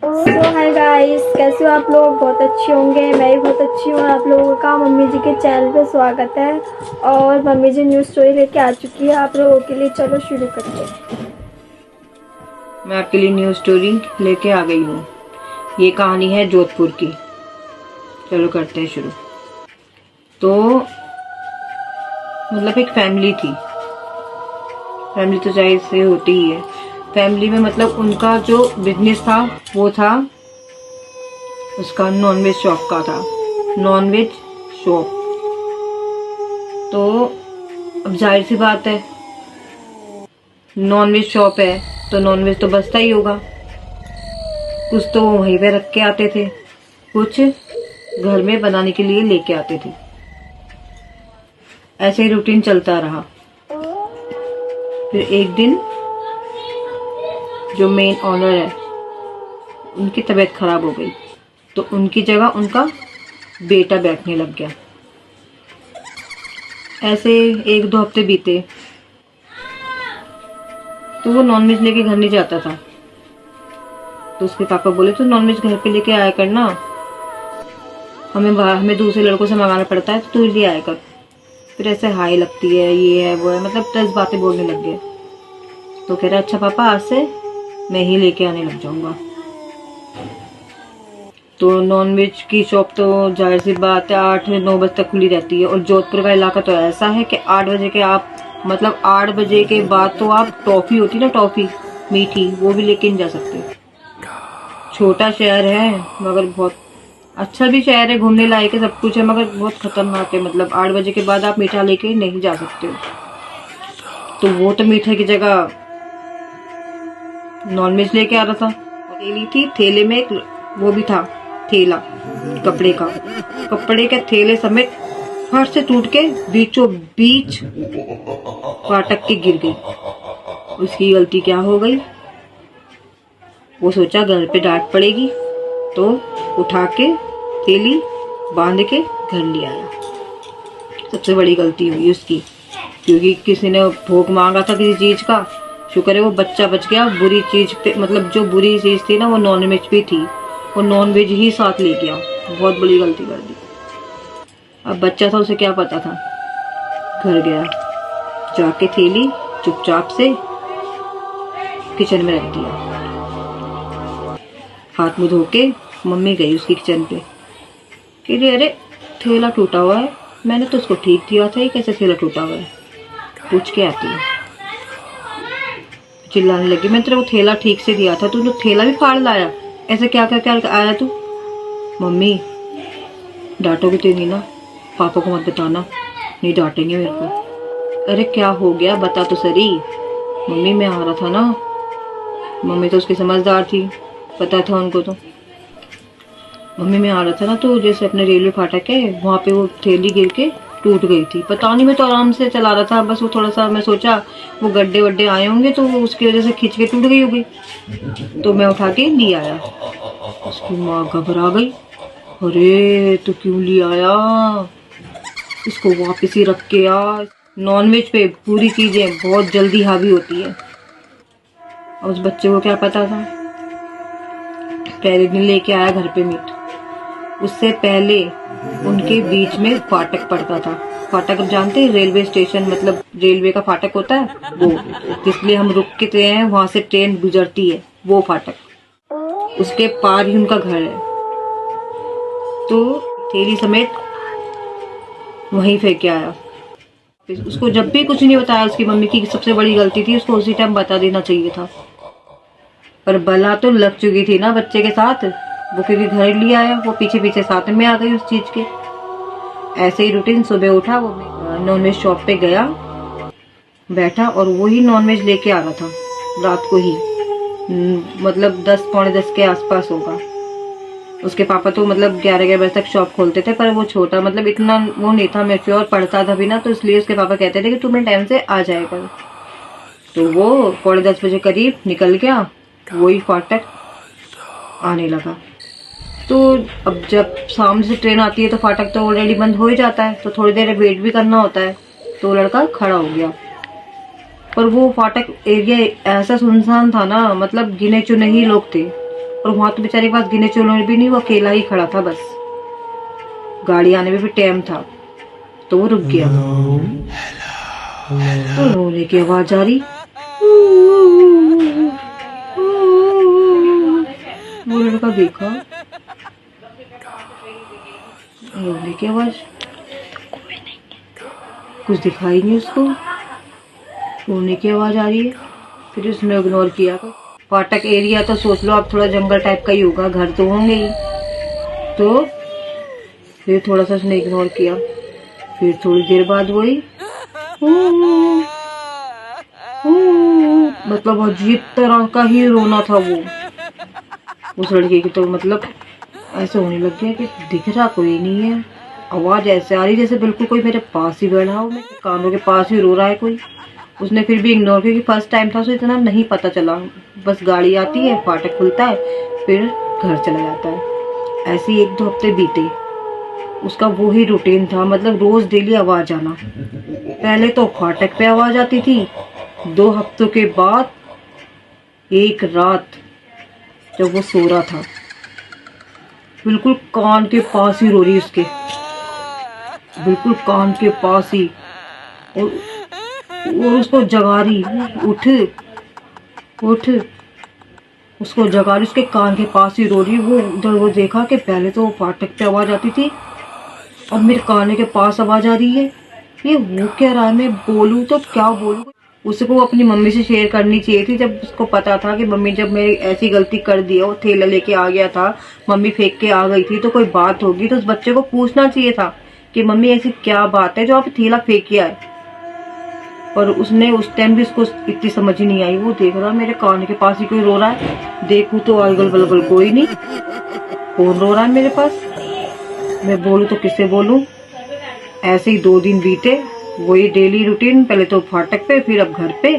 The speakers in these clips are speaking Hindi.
हाय गाइस, कैसे हो आप लोग? बहुत अच्छे होंगे। मैं भी बहुत अच्छी हूँ। आप लोगों का मम्मी जी के चैनल पे स्वागत है। और मम्मी जी न्यूज़ स्टोरी लेके आ चुकी है आप लोगों के लिए। चलो शुरू करते हैं। मैं आपके लिए न्यूज़ स्टोरी लेके आ गई हूँ। ये कहानी है जोधपुर की। चलो करते हैं शुरू। तो मतलब एक फैमिली थी। फैमिली तो जाहिर से होती ही है। फैमिली में मतलब उनका जो बिजनेस था वो था, उसका नॉनवेज शॉप का था। Non veg shop. तो अब जाहिर सी बात है, नॉनवेज शॉप है तो नॉनवेज तो बचता ही होगा। कुछ तो वो वहीं पे रख के आते थे, कुछ घर में बनाने के लिए लेके आते थे। ऐसे ही रूटीन चलता रहा। फिर एक दिन जो मेन ऑनर है, उनकी तबीयत खराब हो गई, तो उनकी जगह उनका बेटा बैठने लग गया। ऐसे एक दो हफ्ते बीते तो वो नॉनवेज लेके घर नहीं जाता था। तो उसके पापा बोले तो नॉनवेज घर पे लेके आया करना, हमें दूसरे लड़कों से मंगाना पड़ता है, तो तू ले आया कर। फिर ऐसे हाई लगती है, ये है वो है, मतलब 10 बातें बोलने लग गए। तो कह रहा अच्छा पापा, आज से मैं ही लेके आने लग जाऊंगा। तो नॉनवेज की शॉप तो जाहिर सी बात है 8 9 बजे तक खुली रहती है। और जोधपुर का इलाका तो ऐसा है कि 8 बजे के आप मतलब 8 बजे के बाद तो आप टॉफी होती ना, टॉफी मीठी, वो भी लेके नहीं जा सकते। छोटा शहर है मगर बहुत अच्छा भी शहर है, घूमने लायक है, सब कुछ है, मगर बहुत खतरनाक है। मतलब 8 बजे के बाद आप मीठा लेके नहीं जा सकते हो। तो वो तो मीठे की जगह नॉनवेज लेके आ रहा था। थैली थी, थैले में एक वो भी था, थैला कपड़े का। कपड़े के थैले समेत फट से टूट के बीचों बीच फाटक के गिर गई। उसकी गलती क्या हो गई? वो सोचा घर पे डांट पड़ेगी, तो उठा के थैली बांध के घर ले आया। सबसे बड़ी गलती हुई उसकी, क्योंकि किसी ने भोग मांगा था किसी चीज का। शुक्र है वो बच्चा बच गया। बुरी चीज पे मतलब जो बुरी चीज थी ना, वो नॉनवेज भी थी, वो नॉनवेज ही साथ ले गया। बहुत बड़ी गलती कर दी। अब बच्चा था, उसे क्या पता था। घर गया, जाके थैली चुपचाप से किचन में रख दिया। हाथ मुंह धो के मम्मी गई उसकी किचन पे। कह रही अरे थैला टूटा हुआ है, मैंने तो उसको ठीक दिया था, ये कैसे थैला टूटा हुआ है? पूछ के आती है। चिल्लाने लगी, मैं तेरे को थैला ठीक से दिया था, तूने थैला भी फाड़ लाया, ऐसे क्या क्या क्या आया तू? मम्मी डांटोगे तो नहीं ना, पापा को मत बताना, नहीं डांटेंगे मेरे को। अरे क्या हो गया, बता तो सही। मम्मी मैं आ रहा था ना, मम्मी तो उसकी समझदार थी, पता था उनको। तो मम्मी मैं आ रहा था ना, तो जैसे अपने रेलवे फाटक है वहाँ पे वो थैली गिर के टूट गई थी। पता नहीं, मैं तो आराम से चला रहा था, बस वो थोड़ा सा मैं सोचा वो गड्ढे वड्ढे आए होंगे तो उसकी वजह से खींच के टूट गई होगी, तो मैं उठा के ले आया। उसकी माँ घबरा गई, अरे तो क्यों ले आया, इसको वापस ही रख के आ। नॉनवेज पे पूरी चीजें बहुत जल्दी हावी होती है। और उस बच्चे को क्या पता था, पहले दिन लेके आया घर पे मीट। उससे पहले उनके बीच में फाटक पड़ता था। फाटक जानते हैं, रेलवे स्टेशन, मतलब रेलवे का फाटक होता है वो, जिसलिए हम रुक के हैं, वहां से ट्रेन गुजरती है, वो फाटक, उसके पार ही उनका घर है। तो थैली समेत वहीं फेंक के आया। उसको जब भी कुछ नहीं बताया उसकी मम्मी की, सबसे बड़ी गलती थी, उसको उसी टाइम बता देना चाहिए था। पर बला तो लग चुकी थी ना बच्चे के साथ, वो क्योंकि घर ले आया, वो पीछे पीछे साथ में आ गई उस चीज के। ऐसे ही रूटीन, सुबह उठा, वो नॉनवेज शॉप पे गया, बैठा, और वो ही नॉनवेज लेके आ रहा था रात को ही। मतलब 10 पौने 10 के आसपास होगा। उसके पापा तो मतलब 11 बजे तक शॉप खोलते थे, पर वो छोटा मतलब इतना वो नहीं था मैच्योर, पढ़ता था भी ना, तो इसलिए उसके पापा कहते थे कि तुम्हें टाइम से आ जाएगा। तो वो पौने 10 बजे करीब निकल गया, वही फाटक आने लगा। तो अब जब सामने से ट्रेन आती है तो फाटक तो ऑलरेडी बंद हो ही जाता है, तो थोड़ी देर वेट भी करना होता है। तो लड़का खड़ा हो गया, पर वो फाटक एरिया ऐसा सुनसान था ना, मतलब गिने चुने ही लोग थे। और वहां तो बेचारे के पास गिने चुने भी नहीं, वो अकेला ही खड़ा था बस। गाड़ी आने में भी टाइम था तो वो रुक गया। तो रोने की आवाज आ रही। वो लड़का देखा, रोने की आवाज, कुछ दिखाई नहीं उसको, रोने की आवाज आ रही है। फिर उसने इग्नोर किया। फाटक एरिया तो सोच लो आप थोड़ा जंगल टाइप का ही होगा, घर तो होंगे ही। तो फिर थोड़ा सा उसने इग्नोर किया। फिर थोड़ी देर बाद वही मतलब अजीब तरह का ही रोना था वो उस लड़के की। तो मतलब ऐसे होने लग गया कि दिख रहा कोई नहीं है, आवाज ऐसे आ रही जैसे बिल्कुल कोई मेरे पास ही बैठा हो, मेरे कानों के पास ही रो रहा है कोई। उसने फिर भी इग्नोर, क्योंकि फर्स्ट टाइम था, उसे इतना नहीं पता चला। बस गाड़ी आती है, फाटक खुलता है, फिर घर चला जाता है। ऐसे ही 1-2 हफ्ते बीते। उसका वो ही रूटीन था, मतलब रोज डेली आवाज आना। पहले तो फाटक पे आवाज आती थी, 2 हफ्तों के बाद एक रात जब वो सो रहा था, बिल्कुल कान के पास ही रो रही उसके, बिल्कुल कान के पास ही। और उसको जगा रही, उठ उठ, उसको जगा रही, उसके कान के पास ही रो रही। वो उधर वो देखा कि पहले तो फाटक पे आवाज आती थी, अब मेरे कान के पास आवाज आ रही है। ये वो क्या रहा है, मैं बोलूं तो क्या बोलूं। उसको अपनी मम्मी से शेयर करनी चाहिए थी, जब उसको पता था कि मम्मी जब मैं ऐसी गलती कर दी, वो थैला लेके आ गया था, मम्मी फेंक के आ गई थी, तो कोई बात होगी तो उस बच्चे को पूछना चाहिए था कि मम्मी ऐसी क्या बात है जो आप थैला फेंक के आए। पर उसने उस टाइम भी उसको इतनी समझ ही नहीं आई। वो देख रहा मेरे कान के पास ही कोई रो रहा है, देखूं तो अगल बगल कोई नहीं, कौन रो रहा है मेरे पास, मैं बोलूं तो किससे बोलूं। ऐसे ही 2 दिन बीते, वही डेली रूटीन, पहले तो फाटक पे, फिर अब घर पे।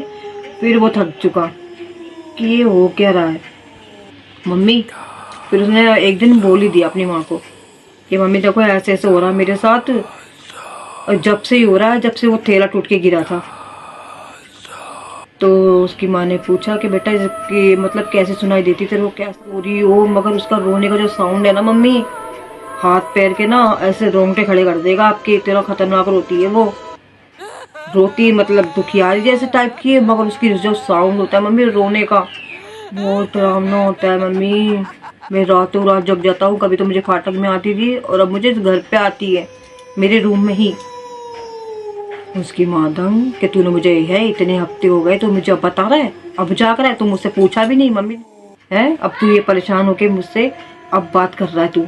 फिर वो थक चुका कि ये हो क्या रहा है मम्मी। फिर उसने एक दिन बोल ही दिया अपनी माँ को कि मम्मी देखो ऐसे ऐसे हो रहा है मेरे साथ, और जब से ही हो रहा है, जब से वो थैला टूट के गिरा था। तो उसकी माँ ने पूछा कि बेटा इसकी मतलब कैसे सुनाई देती तेरे को, कैसे हो रही हो। मगर उसका रोने का जो साउंड है ना मम्मी, हाथ पैर के ना ऐसे रोंगटे खड़े कर देगा आपके, इतना खतरनाक रोती है वो। रोती मतलब दुखियारी जैसे टाइप की है, मगर उसकी जो साउंड होता है मम्मी रोने का, बहुत डरावना होता है मम्मी। मैं रातों रात जग जाता हूँ। कभी तो मुझे फाटक में आती थी और अब मुझे घर पे आती है, मेरे रूम में ही। उसकी माँ दंग कि तूने मुझे है इतने हफ्ते हो गए तो मुझे अब बता रहा है, अब जाग रहा है, तू मुझसे पूछा भी नहीं मम्मी है, अब तू ये परेशान होके मुझसे अब बात कर रहा है तू,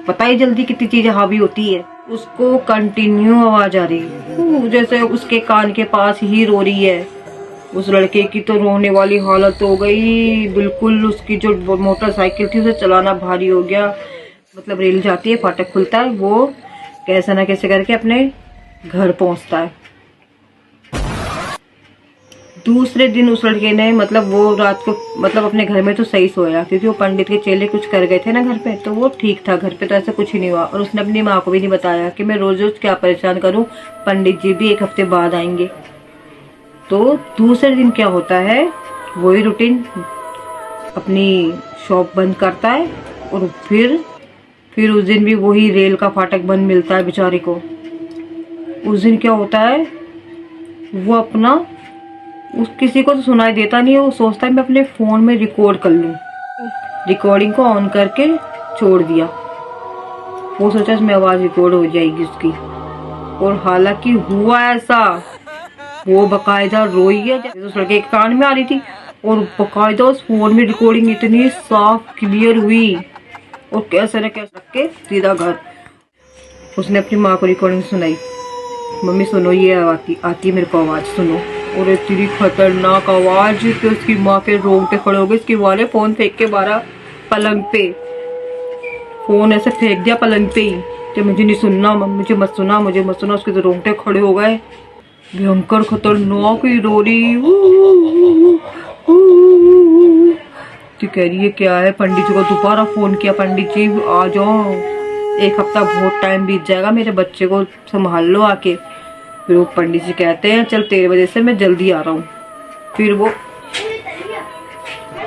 पता ही जल्दी कितनी चीजें हावी होती है। उसको कंटिन्यू आवाज आ रही, जैसे उसके कान के पास ही रो रही है। उस लड़के की तो रोने वाली हालत हो गई बिल्कुल। उसकी जो मोटरसाइकिल थी उसे चलाना भारी हो गया। मतलब रेल जाती है, फाटक खुलता है, वो कैसे ना कैसे करके अपने घर पहुंचता है। दूसरे दिन उस लड़के ने मतलब वो रात को मतलब अपने घर में तो सही सोया, क्योंकि वो पंडित के चेले कुछ कर गए थे ना घर पे, तो वो ठीक था, घर पे तो ऐसा कुछ ही नहीं हुआ। और उसने अपनी माँ को भी नहीं बताया कि मैं रोज रोज क्या परेशान करूं, पंडित जी भी 1 हफ्ते बाद आएंगे। तो दूसरे दिन क्या होता है, वही रूटीन, अपनी शॉप बंद करता है। और फिर उस दिन भी वही रेल का फाटक बंद मिलता है बेचारे को। उस दिन क्या होता है, वो अपना उस किसी को तो सुनाई देता नहीं है, वो सोचता है मैं अपने फोन में रिकॉर्ड कर लूं। रिकॉर्डिंग को ऑन करके छोड़ दिया, वो सोचा इसमें आवाज रिकॉर्ड हो जाएगी उसकी। और हालांकि हुआ ऐसा, वो बकायदा रोई है जैसे उस लड़के के कान में आ रही थी, और बकायदा उस फोन में रिकॉर्डिंग इतनी साफ क्लियर हुई। और कैसे न कैसे रख के सीधा घर। उसने अपनी माँ को रिकॉर्डिंग सुनाई, मम्मी सुनो ये आती मेरे को आवाज सुनो। और इतनी खतरनाक आवाज कि उसकी माँ के रोंगटे खड़े हो गए। इसकी माँ ने फोन फेंक के मारा पलंग पे, फोन ऐसे फेंक दिया पलंग पे ही कि मुझे नहीं सुनना, मुझे मत सुना, मुझे मत सुना। उसके तो रोंगटे खड़े हो गए, भयंकर खतरनाक ही रो रही। तो कह रही है क्या है, पंडित जी को दोबारा फोन किया, पंडित जी आ जाओ, 1 हफ्ता बहुत टाइम बीत जाएगा, मेरे बच्चे को संभाल लो आके। फिर वो पंडित जी कहते हैं चल तेरे वजह से मैं जल्दी आ रहा हूँ। फिर वो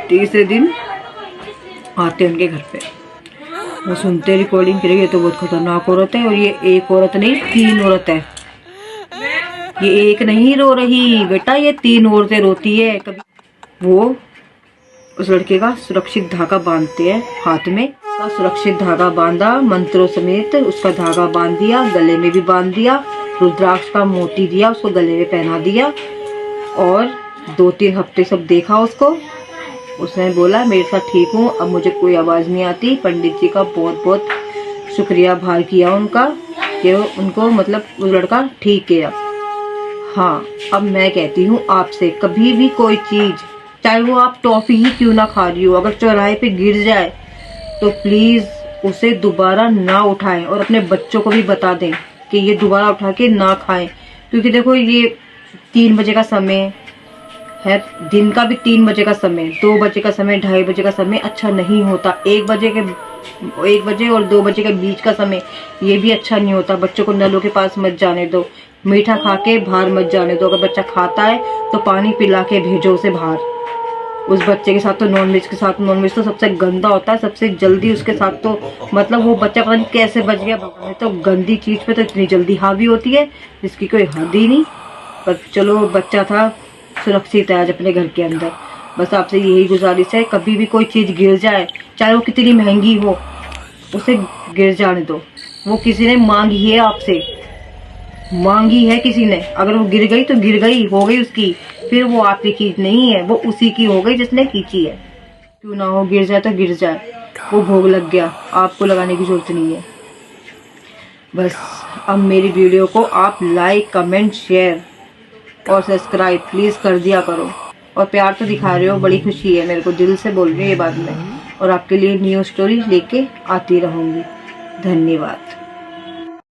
तीसरे दिन आते हैं उनके घर पे, वो सुनते रिकॉर्डिंग करेंगे। ये तो बहुत खतरनाक औरत है, और ये एक औरत नहीं 3 औरत है। ये एक नहीं रो रही बेटा, ये 3 औरतें रोती है। कभी वो उस लड़के का सुरक्षित धागा बांधते हैं हाथ में, का सुरक्षित धागा बांधा मंत्रों समेत, उसका धागा बांध दिया, गले में भी बांध दिया, रुद्राक्ष का मोती दिया, उसको गले में पहना दिया, और 2-3 हफ्ते सब देखा उसको। उसने बोला मेरे साथ ठीक हूँ, अब मुझे कोई आवाज़ नहीं आती। पंडित जी का बहुत बहुत शुक्रिया आभार किया उनका कि उनको मतलब वो लड़का ठीक है। हाँ, अब मैं कहती हूँ आपसे, कभी भी कोई चीज़, चाहे वो आप टॉफ़ी ही क्यों ना खा रही हो, अगर चौराहे पे गिर जाए तो प्लीज़ उसे दोबारा ना उठाएं, और अपने बच्चों को भी बता दें कि ये दोबारा उठा के ना खाएं। क्योंकि देखो ये 3 बजे का समय है, दिन का भी 3 बजे का समय, 2 बजे का समय, 2:30 बजे का समय अच्छा नहीं होता। 1 बजे और 2 बजे के बीच का समय ये भी अच्छा नहीं होता। बच्चों को नलों के पास मत जाने दो, मीठा खा के बाहर मत जाने दो। अगर बच्चा खाता है तो पानी पिला के भेजो उसे बाहर। उस बच्चे के साथ तो नॉनवेज तो सबसे गंदा होता है, सबसे जल्दी उसके साथ तो मतलब वो बच्चा पता नहीं कैसे बच गया। तो गंदी चीज पे तो इतनी जल्दी हावी होती है जिसकी कोई हद ही नहीं। पर चलो बच्चा था, सुरक्षित है आज अपने घर के अंदर। बस आपसे यही गुजारिश है, कभी भी कोई चीज़ गिर जाए, चाहे वो कितनी महंगी हो, उसे गिर जाने दो। वो किसी ने मांगी है आपसे, मांगी है किसी ने, अगर वो गिर गई तो गिर गई, हो गई उसकी, फिर वो आपकी चीज नहीं है, वो उसी की हो गई जिसने खींची है। क्यों ना हो, गिर जाए तो गिर जाए, वो भोग लग गया, आपको लगाने की जरूरत नहीं है। बस अब मेरी वीडियो को आप लाइक, कमेंट, शेयर और सब्सक्राइब प्लीज़ कर दिया करो। और प्यार तो दिखा रहे हो, बड़ी खुशी है मेरे को, दिल से बोल रही हूँ ये बात में। और आपके लिए न्यू स्टोरी लेके आती रहूँगी। धन्यवाद।